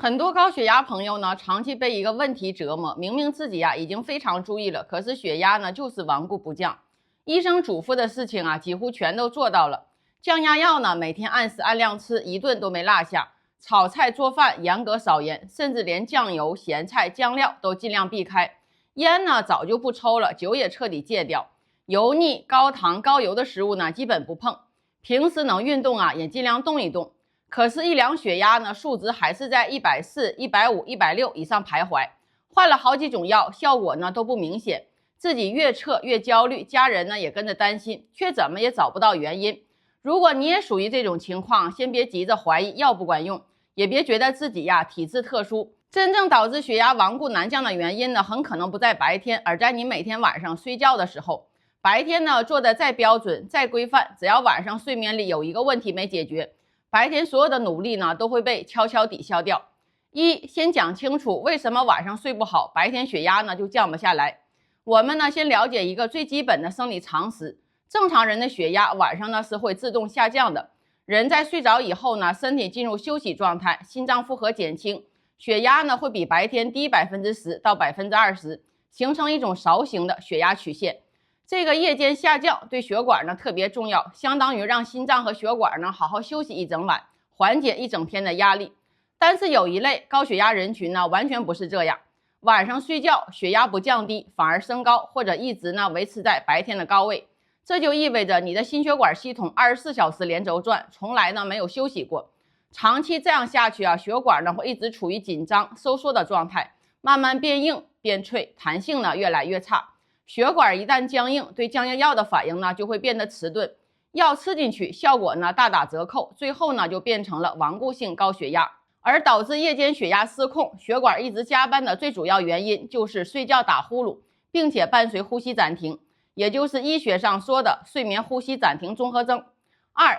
很多高血压朋友呢，长期被一个问题折磨，明明自己已经非常注意了，可是血压呢就是顽固不降。医生嘱咐的事情几乎全都做到了。降压药呢，每天按时按量吃，一顿都没落下。炒菜做饭严格少盐，甚至连酱油、咸菜、酱料都尽量避开。烟呢早就不抽了，酒也彻底戒掉。油腻、高糖、高油的食物呢，基本不碰。平时能运动也尽量动一动。可是，一量血压呢，数值还是在140、150、160以上徘徊。换了好几种药，效果呢都不明显。自己越测越焦虑，家人呢也跟着担心，却怎么也找不到原因。如果你也属于这种情况，先别急着怀疑药不管用，也别觉得自己体质特殊。真正导致血压顽固难降的原因呢，很可能不在白天，而在你每天晚上睡觉的时候。白天呢做的再标准、再规范，只要晚上睡眠里有一个问题没解决，白天所有的努力呢，都会被悄悄抵消掉。先讲清楚为什么晚上睡不好，白天血压呢就降不下来。我们呢先了解一个最基本的生理常识，正常人的血压晚上呢是会自动下降的。人在睡着以后呢，身体进入休息状态，心脏负荷减轻，血压呢会比白天低10%到20%，形成一种勺形的血压曲线。这个夜间下降对血管呢特别重要，相当于让心脏和血管呢好好休息一整晚，缓解一整天的压力。但是有一类高血压人群呢完全不是这样，晚上睡觉血压不降低，反而升高，或者一直呢维持在白天的高位。这就意味着你的心血管系统24小时连轴转，从来呢没有休息过。长期这样下去血管呢会一直处于紧张收缩的状态，慢慢变硬变脆，弹性呢越来越差。血管一旦僵硬，对降压药的反应呢就会变得迟钝，药吃进去效果呢大打折扣，最后呢就变成了顽固性高血压。而导致夜间血压失控、血管一直加班的最主要原因就是睡觉打呼噜，并且伴随呼吸暂停，也就是医学上说的睡眠呼吸暂停综合征。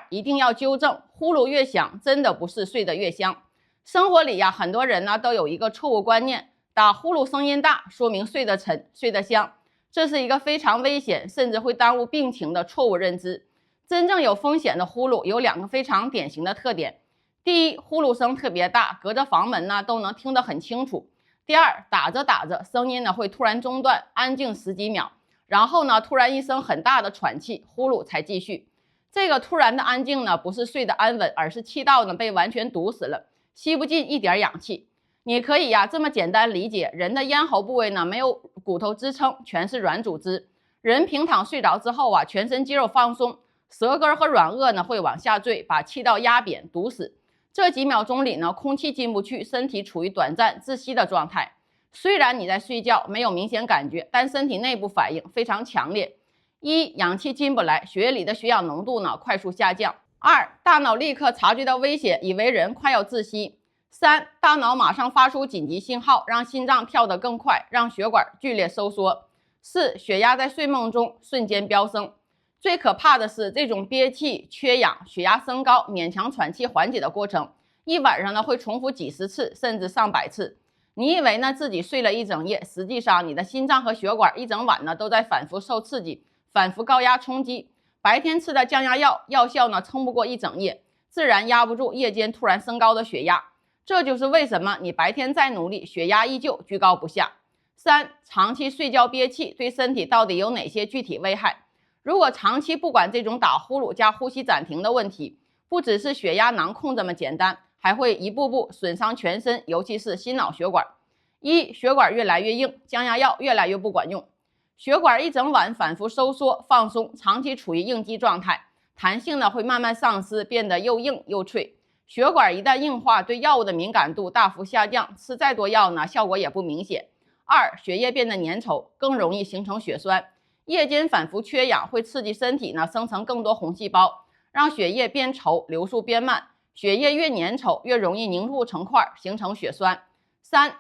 一定要纠正，呼噜越响真的不是睡得越香。生活里很多人呢都有一个错误观念，打呼噜声音大说明睡得沉睡得香，这是一个非常危险甚至会耽误病情的错误认知。真正有风险的呼噜有2个非常典型的特点。第一，呼噜声特别大，隔着房门呢都能听得很清楚。第二，打着打着声音呢会突然中断，安静10几秒，然后呢突然一声很大的喘气，呼噜才继续。这个突然的安静呢不是睡得安稳，而是气道呢被完全堵死了，吸不进一点氧气。你可以这么简单理解，人的咽喉部位呢没有骨头支撑，全是软组织。人平躺睡着之后全身肌肉放松，舌根和软腭呢会往下坠，把气道压扁堵死。这几秒钟里呢，空气进不去，身体处于短暂窒息的状态。虽然你在睡觉没有明显感觉，但身体内部反应非常强烈。氧气进不来，血液里的血氧浓度呢快速下降。大脑立刻察觉到危险，以为人快要窒息。大脑马上发出紧急信号，让心脏跳得更快，让血管剧烈收缩。血压在睡梦中瞬间飙升。最可怕的是，这种憋气、缺氧、血压升高、勉强喘气缓解的过程，一晚上呢会重复几十次，甚至上百次。你以为呢自己睡了一整夜，实际上你的心脏和血管一整晚呢都在反复受刺激，反复高压冲击。白天吃的降压药，药效呢撑不过一整夜，自然压不住夜间突然升高的血压。这就是为什么你白天再努力，血压依旧居高不下。长期睡觉憋气对身体到底有哪些具体危害？如果长期不管这种打呼噜加呼吸暂停的问题，不只是血压囊控这么简单，还会一步步损伤全身，尤其是心脑血管。血管越来越硬，降压药越来越不管用。血管一整晚反复收缩放松，长期处于应激状态，弹性呢会慢慢丧失，变得又硬又脆。血管一旦硬化，对药物的敏感度大幅下降，吃再多药呢效果也不明显。血液变得粘稠，更容易形成血栓。夜间反复缺氧会刺激身体呢生成更多红细胞，让血液变稠，流速变慢。血液越粘稠，越容易凝固成块，形成血栓。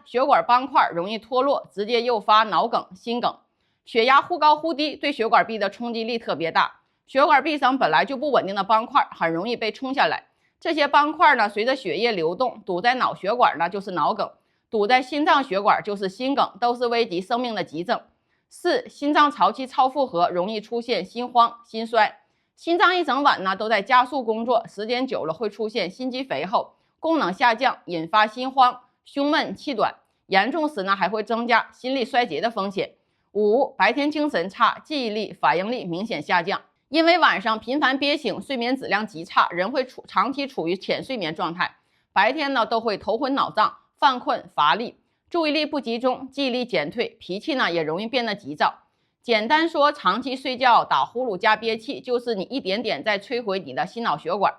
血管斑块容易脱落，直接诱发脑梗、心梗。血压忽高忽低对血管壁的冲击力特别大，血管壁上本来就不稳定的斑块很容易被冲下来。这些斑块呢随着血液流动，堵在脑血管呢就是脑梗，堵在心脏血管就是心梗，都是危及生命的急症。心脏潮期超负荷，容易出现心慌、心衰。心脏一整晚呢都在加速工作，时间久了会出现心肌肥厚、功能下降，引发心慌、胸闷气短，严重时呢还会增加心力衰竭的风险。5. 白天精神差，记忆力、反应力明显下降，因为晚上频繁憋醒，睡眠质量极差，人会长期处于浅睡眠状态，白天呢都会头昏脑胀、犯困乏力，注意力不集中，记忆力减退，脾气呢也容易变得急躁。简单说，长期睡觉、打呼噜加憋气，就是你一点点在摧毁你的心脑血管。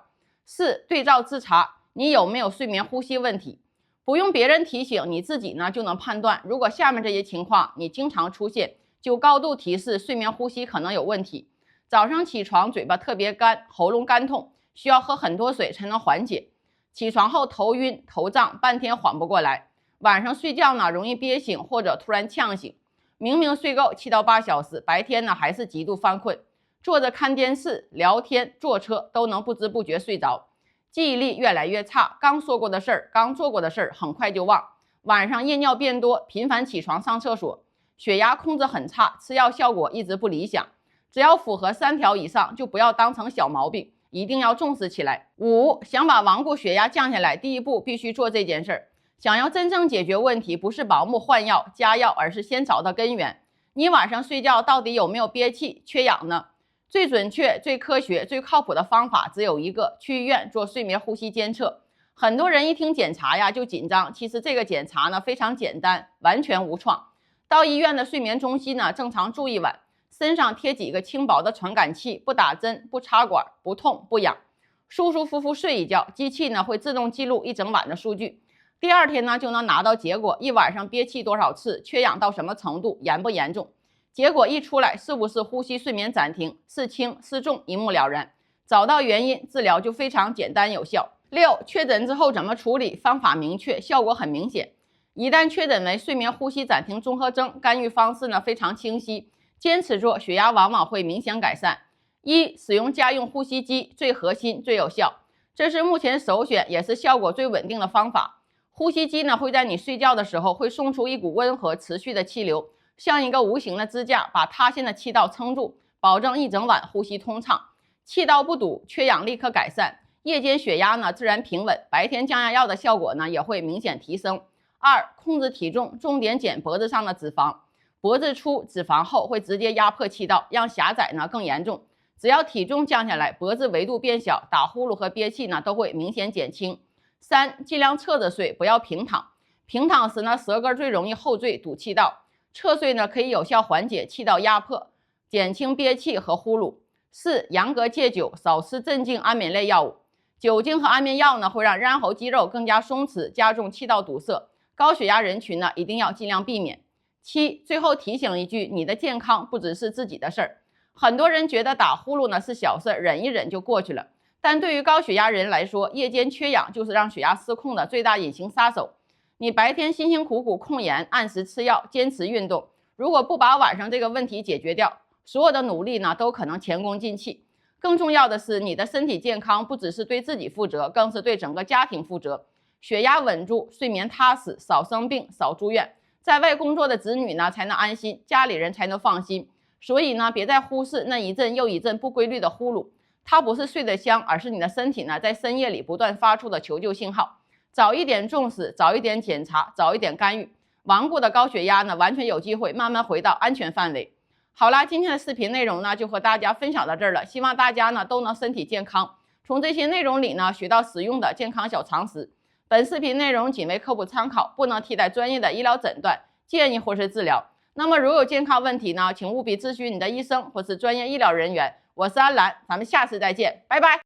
4. 对照自查，你有没有睡眠呼吸问题？不用别人提醒，你自己呢就能判断。如果下面这些情况你经常出现，就高度提示睡眠呼吸可能有问题。早上起床嘴巴特别干，喉咙干痛，需要喝很多水才能缓解。起床后头晕头胀，半天缓不过来。晚上睡觉呢容易憋醒或者突然呛醒。明明睡够7到8小时，白天呢还是极度犯困。坐着看电视、聊天、坐车都能不知不觉睡着。记忆力越来越差，刚说过的事儿、刚做过的事儿很快就忘。晚上夜尿变多，频繁起床上厕所，血压控制很差，吃药效果一直不理想。只要符合3条以上，就不要当成小毛病，一定要重视起来。5. 想把顽固血压降下来，第一步必须做这件事儿。想要真正解决问题，不是盲目换药加药，而是先找到根源。你晚上睡觉到底有没有憋气、缺氧呢？最准确、最科学、最靠谱的方法只有一个，去医院做睡眠呼吸监测。很多人一听检查呀就紧张，其实这个检查呢非常简单，完全无创。到医院的睡眠中心呢，正常住一晚，身上贴几个轻薄的传感器，不打针、不插管、不痛不痒，舒舒服服睡一觉，机器呢会自动记录一整晚的数据。第二天呢就能拿到结果，一晚上憋气多少次，缺氧到什么程度，严不严重。结果一出来，是不是呼吸睡眠暂停，是轻是重，一目了然。找到原因，治疗就非常简单有效。6. 确诊之后怎么处理？方法明确，效果很明显。一旦确诊为睡眠呼吸暂停综合征，干预方式呢非常清晰，坚持做，血压往往会明显改善。1. 使用家用呼吸机，最核心、最有效，这是目前首选也是效果最稳定的方法。呼吸机呢会在你睡觉的时候会送出一股温和持续的气流，像一个无形的支架，把塌陷的气道撑住，保证一整晚呼吸通畅，气道不堵，缺氧立刻改善，夜间血压呢自然平稳，白天降压药的效果呢也会明显提升。2. 控制体重，重点减脖子上的脂肪，脖子粗脂肪厚会直接压迫气道，让狭窄呢更严重。只要体重降下来，脖子维度变小，打呼噜和憋气呢都会明显减轻。3. 尽量侧着睡，不要平躺。平躺时呢，舌根最容易后坠堵气道，侧睡呢可以有效缓解气道压迫，减轻憋气和呼噜。4. 严格戒酒，少吃镇静安眠类药物。酒精和安眠药呢会让咽喉肌肉更加松弛，加重气道堵塞。高血压人群呢一定要尽量避免。7. 最后提醒一句，你的健康不只是自己的事儿。很多人觉得打呼噜呢是小事，忍一忍就过去了。但对于高血压人来说，夜间缺氧就是让血压失控的最大隐形杀手。你白天辛辛苦苦控盐，按时吃药，坚持运动，如果不把晚上这个问题解决掉，所有的努力呢都可能前功尽弃。更重要的是，你的身体健康不只是对自己负责，更是对整个家庭负责。血压稳住，睡眠踏实，少生病，少住院，在外工作的子女呢才能安心，家里人才能放心。所以呢，别再忽视那一阵又一阵不规律的呼噜，它不是睡得香，而是你的身体呢在深夜里不断发出的求救信号。早一点重视，早一点检查，早一点干预，顽固的高血压呢完全有机会慢慢回到安全范围。好啦，今天的视频内容呢就和大家分享到这儿了，希望大家呢都能身体健康，从这些内容里呢学到实用的健康小常识。本视频内容仅为科普参考，不能替代专业的医疗诊断、建议或是治疗。那么如有健康问题呢，请务必咨询你的医生或是专业医疗人员。我是安兰，咱们下次再见，拜拜。